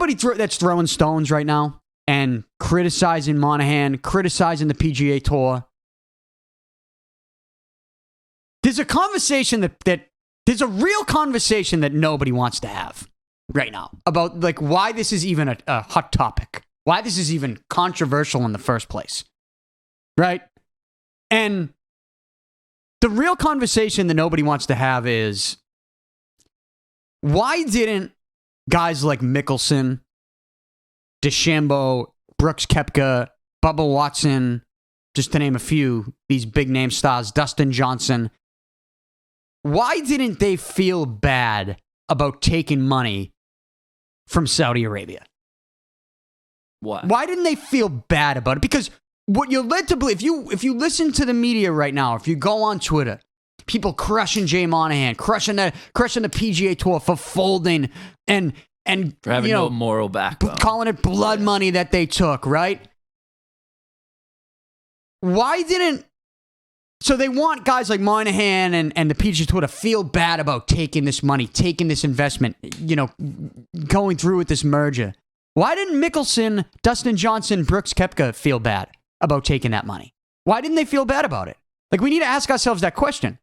anybody that's throwing stones right now and criticizing Monahan, criticizing the PGA Tour, there's a conversation that there's a real conversation that nobody wants to have right now about like why this is even a hot topic, why this is even controversial in the first place, right? And the real conversation that nobody wants to have is why didn't guys like Mickelson, DeChambeau, Brooks Koepka, Bubba Watson, just to name a few, these big name stars, Dustin Johnson, why didn't they feel bad about taking money from Saudi Arabia? What? Why didn't they feel bad about it? Because what you're led to believe, if you listen to the media right now, if you go on Twitter, people crushing Jay Monahan, crushing the PGA Tour for folding and for having no moral backbone, calling it blood money that they took, right? Why didn't... So they want guys like Monahan and the PGA Tour to feel bad about taking this money, taking this investment, going through with this merger. Why didn't Mickelson, Dustin Johnson, Brooks Koepka feel bad about taking that money? Why didn't they feel bad about it? Like, we need to ask ourselves that question.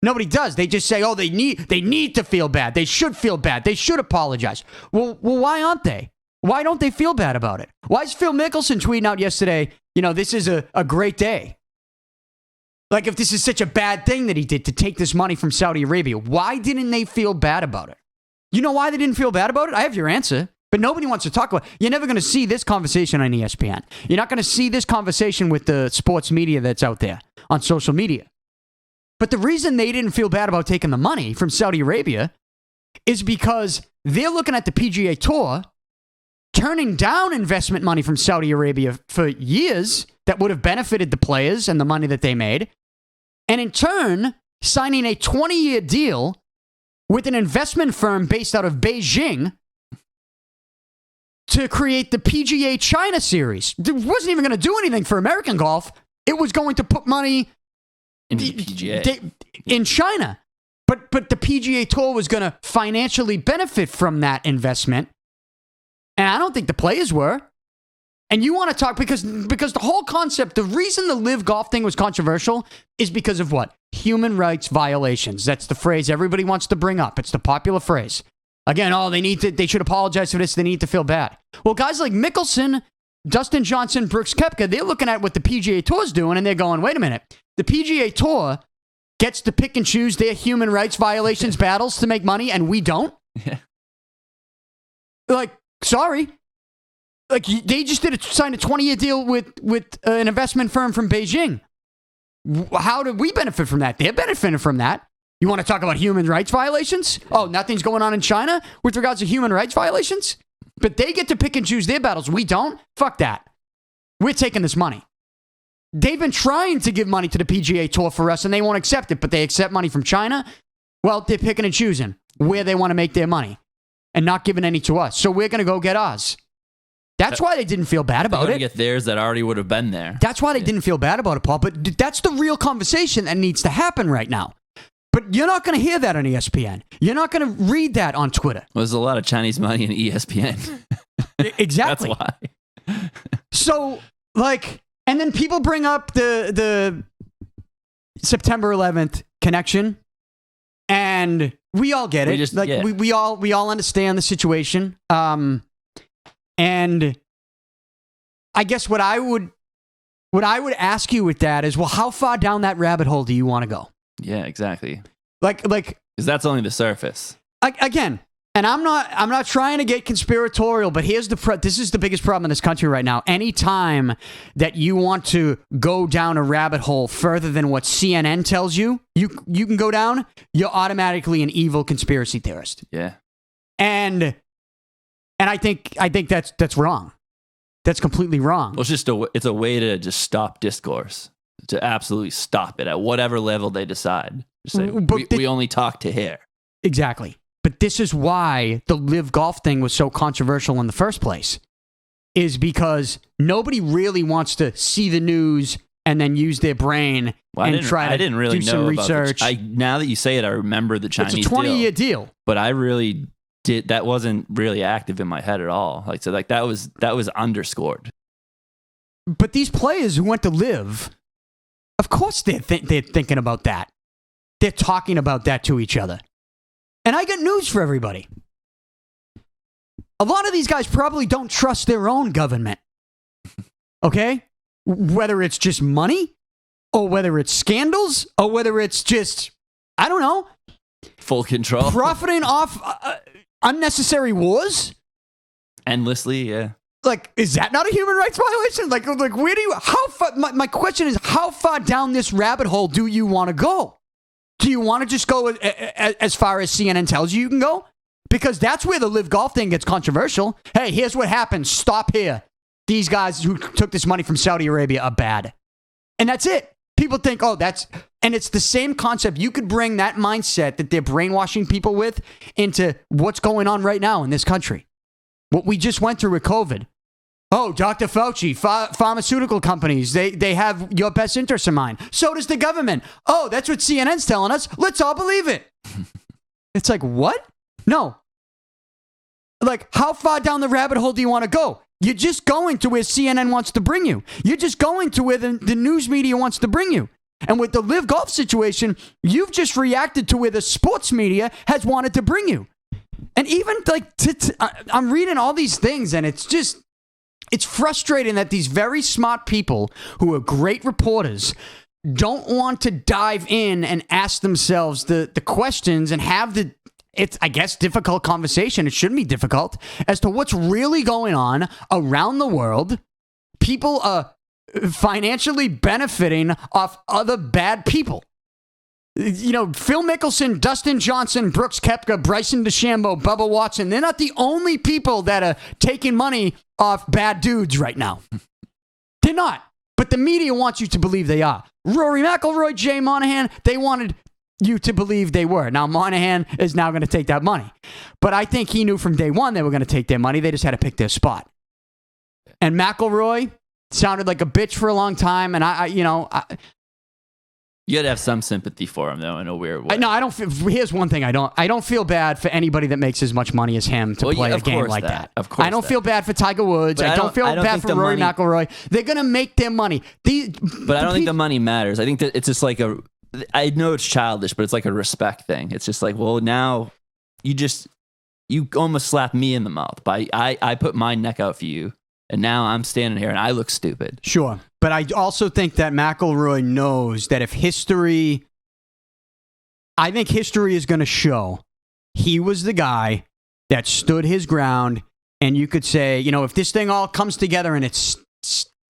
Nobody does. They just say, oh, they need to feel bad. They should feel bad. They should apologize. Well, why aren't they? Why don't they feel bad about it? Why is Phil Mickelson tweeting out yesterday, this is a great day? Like, if this is such a bad thing that he did to take this money from Saudi Arabia, why didn't they feel bad about it? You know why they didn't feel bad about it? I have your answer, but nobody wants to talk about it. You're never going to see this conversation on ESPN. You're not going to see this conversation with the sports media that's out there on social media. But the reason they didn't feel bad about taking the money from Saudi Arabia is because they're looking at the PGA Tour turning down investment money from Saudi Arabia for years that would have benefited the players and the money that they made, and in turn, signing a 20-year deal with an investment firm based out of Beijing to create the PGA China Series. It wasn't even going to do anything for American golf. It was going to put money in the PGA in China. But the PGA Tour was going to financially benefit from that investment. And I don't think the players were. And you want to talk because the whole concept, the reason the LIV golf thing was controversial is because of what? Human rights violations. That's the phrase everybody wants to bring up. It's the popular phrase. Again, they should apologize for this. They need to feel bad. Well, guys like Mickelson, Dustin Johnson, Brooks Koepka, they're looking at what the PGA Tour's doing and they're going, wait a minute. The PGA Tour gets to pick and choose their human rights violations battles to make money and we don't? Yeah. Like, sorry. Like, they just signed a 20-year deal with an investment firm from Beijing. How did we benefit from that? They're benefiting from that. You want to talk about human rights violations? Oh, nothing's going on in China with regards to human rights violations? But they get to pick and choose their battles. We don't? Fuck that. We're taking this money. They've been trying to give money to the PGA Tour for us, and they won't accept it, but they accept money from China. Well, they're picking and choosing where they want to make their money and not giving any to us. So we're going to go get ours. That's why they didn't feel bad about it. Get theirs that already would have been there. That's why they didn't feel bad about it, Paul. But that's the real conversation that needs to happen right now. But you're not going to hear that on ESPN. You're not going to read that on Twitter. Well, there's a lot of Chinese money in ESPN. Exactly. That's why. So, like, and then people bring up the September 11th connection, and we all get it. We all understand the situation. And I guess what I would ask you with that is, well, how far down that rabbit hole do you want to go? Yeah, exactly. Like, because that's only the surface. Again, and I'm not trying to get conspiratorial, but this is the biggest problem in this country right now. Anytime that you want to go down a rabbit hole further than what CNN tells you, you can go down, you're automatically an evil conspiracy theorist. Yeah. And I think that's wrong. That's completely wrong. Well, it's a way to just stop discourse, to absolutely stop it at whatever level they decide. Just say, we only talk to here. Exactly. But this is why the LIV golf thing was so controversial in the first place, is because nobody really wants to see the news and then use their brain I didn't really do some research. Now that you say it, I remember the Chinese deal. It's a 20-year deal. But I really that wasn't really active in my head at all. Like, so like that was underscored. But these players who went to LIV, of course they're thinking about that. They're talking about that to each other. And I got news for everybody. A lot of these guys probably don't trust their own government. Okay? Whether it's just money, or whether it's scandals, or whether it's just, I don't know, full control, profiting off unnecessary wars endlessly. Yeah. Like, is that not a human rights violation? Like where do you, how far, my question is, how far down this rabbit hole do you want to go? Do you want to just go as far as CNN tells you can go? Because that's where the LIV golf thing gets controversial. Hey, here's what happened. Stop here. These guys who took this money from Saudi Arabia are bad. And that's it. People think, oh, and it's the same concept. You could bring that mindset that they're brainwashing people with into what's going on right now in this country. What we just went through with COVID. Oh, Dr. Fauci, pharmaceutical companies, they have your best interests in mind. So does the government. Oh, that's what CNN's telling us. Let's all believe it. It's like, what? No. Like, how far down the rabbit hole do you want to go? You're just going to where CNN wants to bring you. You're just going to where the news media wants to bring you. And with the LIV golf situation, you've just reacted to where the sports media has wanted to bring you. And even like, I'm reading all these things and it's frustrating that these very smart people who are great reporters don't want to dive in and ask themselves the questions and have it's, I guess, difficult conversation. It shouldn't be difficult as to what's really going on around the world. People are financially benefiting off other bad people. You know, Phil Mickelson, Dustin Johnson, Brooks Koepka, Bryson DeChambeau, Bubba Watson. They're not the only people that are taking money off bad dudes right now. They're not. But the media wants you to believe they are. Rory McIlroy, Jay Monahan, they wanted you to believe they were. Now, Monahan is now going to take that money. But I think he knew from day one they were going to take their money. They just had to pick their spot. And McIlroy sounded like a bitch for a long time. And you gotta have some sympathy for him, though, in a weird way. No, I don't. Here's one thing I don't feel bad for anybody that makes as much money as him to play a game like that. Of course, I don't feel bad for Tiger Woods. I don't feel bad for Rory McIlroy. They're gonna make their money. But I don't think the money matters. I think that it's just like I know it's childish, but it's like a respect thing. It's just like, well, now you almost slapped me in the mouth. I put my neck out for you, and now I'm standing here and I look stupid. Sure. But I also think that McIlroy knows that if I think history is going to show he was the guy that stood his ground, and you could say, you know, if this thing all comes together and it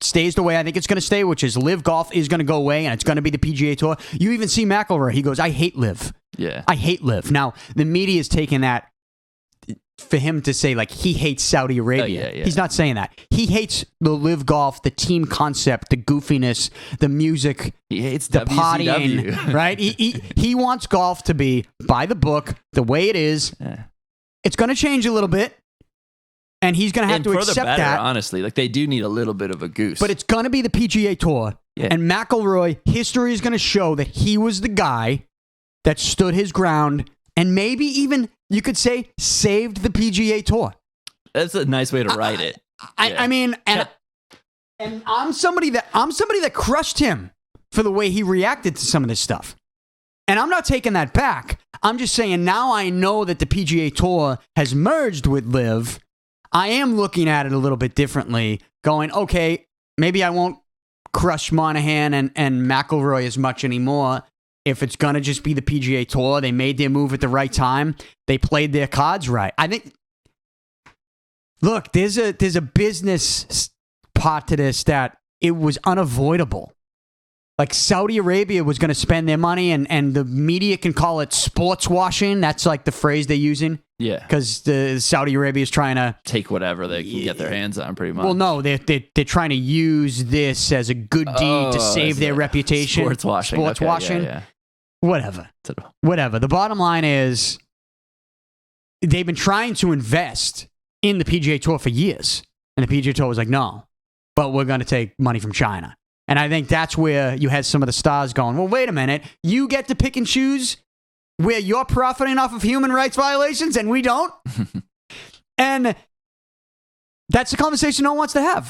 stays the way I think it's going to stay, which is LIV golf is going to go away and it's going to be the PGA Tour. You even see McIlroy. He goes, I hate LIV. Yeah. I hate LIV. Now, the media is taking that for him to say, like, he hates Saudi Arabia. Yeah. He's not saying that. He hates the LIV golf, the team concept, the goofiness, the music. He hates the WCW. partying, right? He wants golf to be by the book, the way it is. Yeah. It's going to change a little bit, and he's going to have to accept that. Honestly, like, they do need a little bit of a goose. But it's going to be the PGA Tour. Yeah. And McIlroy, history is going to show that he was the guy that stood his ground and maybe even, you could say, saved the PGA Tour. That's a nice way to write it. I mean, and I'm somebody that crushed him for the way he reacted to some of this stuff. And I'm not taking that back. I'm just saying now I know that the PGA Tour has merged with LIV. I am looking at it a little bit differently, going, okay, maybe I won't crush Monahan and McIlroy as much anymore. If it's going to just be the PGA Tour, they made their move at the right time. They played their cards right. I think, look, there's a business part to this that it was unavoidable. Like, Saudi Arabia was going to spend their money, and the media can call it sports washing. That's like the phrase they're using. Yeah. Because the Saudi Arabia is trying to take whatever they can get their hands on, pretty much. Well, no, they're trying to use this as a good deed to save their reputation. Sports washing. Sports washing. Yeah. Whatever. The bottom line is they've been trying to invest in the PGA Tour for years. And the PGA Tour was like, no, but we're going to take money from China. And I think that's where you had some of the stars going, well, wait a minute. You get to pick and choose where you're profiting off of human rights violations and we don't. And that's a conversation no one wants to have.